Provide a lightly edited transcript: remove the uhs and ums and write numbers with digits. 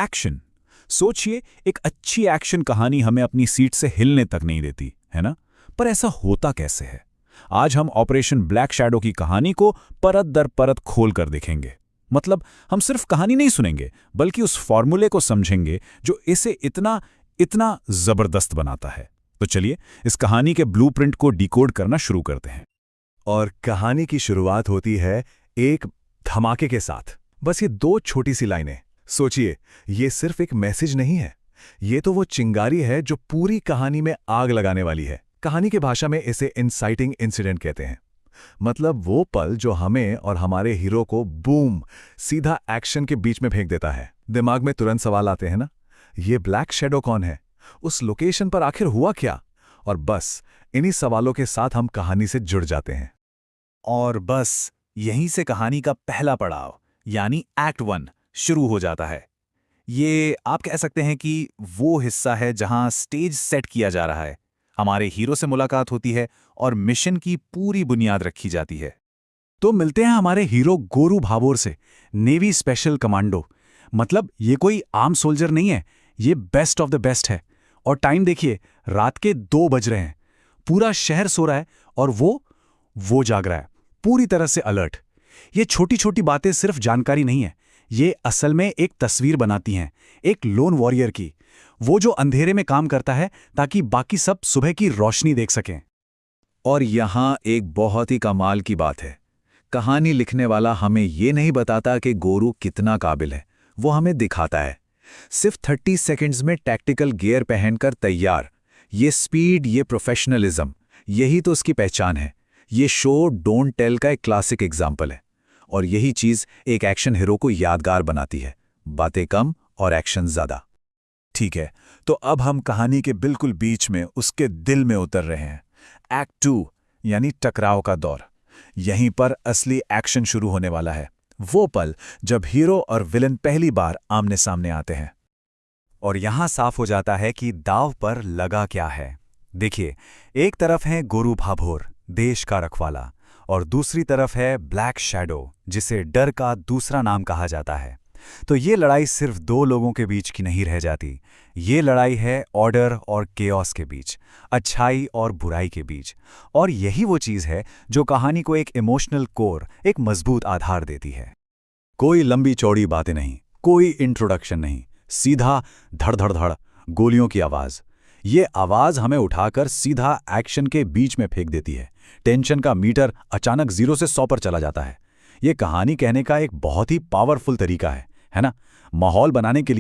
Action. सोचिए, एक अच्छी एक्शन कहानी हमें अपनी सीट से हिलने तक नहीं देती, है ना? पर ऐसा होता कैसे है? आज हम ऑपरेशन ब्लैक शैडो की कहानी को परत दर परत खोल कर देखेंगे। मतलब हम सिर्फ कहानी नहीं सुनेंगे, बल्कि उस फॉर्मूले को समझेंगे जो इसे इतना इतना जबरदस्त बनाता है। तो चलिए इस कहानी के ब्लूप्रिंट को डिकोड करना शुरू करते हैं। और कहानी की शुरुआत होती है एक धमाके के साथ। बस ये दो छोटी सी लाइनें। सोचिए, ये सिर्फ एक मैसेज नहीं है, ये तो वो चिंगारी है जो पूरी कहानी में आग लगाने वाली है। कहानी की भाषा में इसे इंसाइटिंग इंसिडेंट कहते हैं। मतलब वो पल जो हमें और हमारे हीरो को बूम सीधा एक्शन के बीच में फेंक देता है। दिमाग में तुरंत सवाल आते हैं ना, ये ब्लैक शैडो कौन है? उस लोकेशन पर आखिर हुआ क्या? और बस इन्हीं सवालों के साथ हम कहानी से जुड़ जाते हैं। और बस यहीं से कहानी का पहला पड़ाव यानी एक्ट 1 शुरू हो जाता है। ये आप कह सकते हैं कि वो हिस्सा है जहां स्टेज सेट किया जा रहा है, हमारे हीरो से मुलाकात होती है और मिशन की पूरी बुनियाद रखी जाती है। तो मिलते हैं हमारे हीरो गोरू भाभोर से, नेवी स्पेशल कमांडो। मतलब ये कोई आम सोल्जर नहीं है, ये बेस्ट ऑफ द बेस्ट है। और टाइम देखिए, रात के 2 बज रहे हैं। पूरा शहर सो रहा है और वो जाग रहा है, पूरी तरह से अलर्ट। ये छोटी छोटी बातें सिर्फ जानकारी नहीं है, ये असल में एक तस्वीर बनाती हैं, एक लोन वॉरियर की। वो जो अंधेरे में काम करता है ताकि बाकी सब सुबह की रोशनी देख सकें। और यहाँ एक बहुत ही कमाल की बात है। कहानी लिखने वाला हमें ये नहीं बताता कि गोरू कितना काबिल है, वो हमें दिखाता है। सिर्फ 30 सेकंड्स में टैक्टिकल गियर पहनकर तैयार। ये स्पीड, ये प्रोफेशनलिज्म, यही तो उसकी पहचान है। ये शो डोंट टेल का एक क्लासिक एग्जाम्पल है। और यही चीज़ एक एक्शन हीरो को यादगार बनाती है। बातें कम और एक्शन ज़्यादा। ठीक है, तो अब हम कहानी के बिल्कुल बीच में, उसके दिल में उतर रहे हैं। एक्ट 2 यानी टकराव का दौर। यहीं पर असली एक्शन शुरू होने वाला है। वो पल जब हीरो और विलन पहली बार आमने सामने आते हैं। और यहां साफ हो जाता है कि दांव पर लगा क्या है। देखिए, एक तरफ है गोरू भाभोर, देश का रखवाला, और दूसरी तरफ है ब्लैक शैडो, जिसे डर का दूसरा नाम कहा जाता है। तो ये लड़ाई सिर्फ 2 लोगों के बीच की नहीं रह जाती, ये लड़ाई है ऑर्डर और केओस के बीच, अच्छाई और बुराई के बीच। और यही वो चीज़ है जो कहानी को एक इमोशनल कोर, एक मजबूत आधार देती है। कोई लंबी चौड़ी बातें नहीं, कोई इंट्रोडक्शन नहीं, सीधा धड़ धड़ धड़ गोलियों की आवाज़। ये आवाज़ हमें उठाकर सीधा एक्शन के बीच में फेंक देती है। टेंशन का मीटर अचानक 0 से 100 पर चला जाता है। ये कहानी कहने का एक बहुत ही पावरफुल तरीका है ना? माहौल बनाने के लिए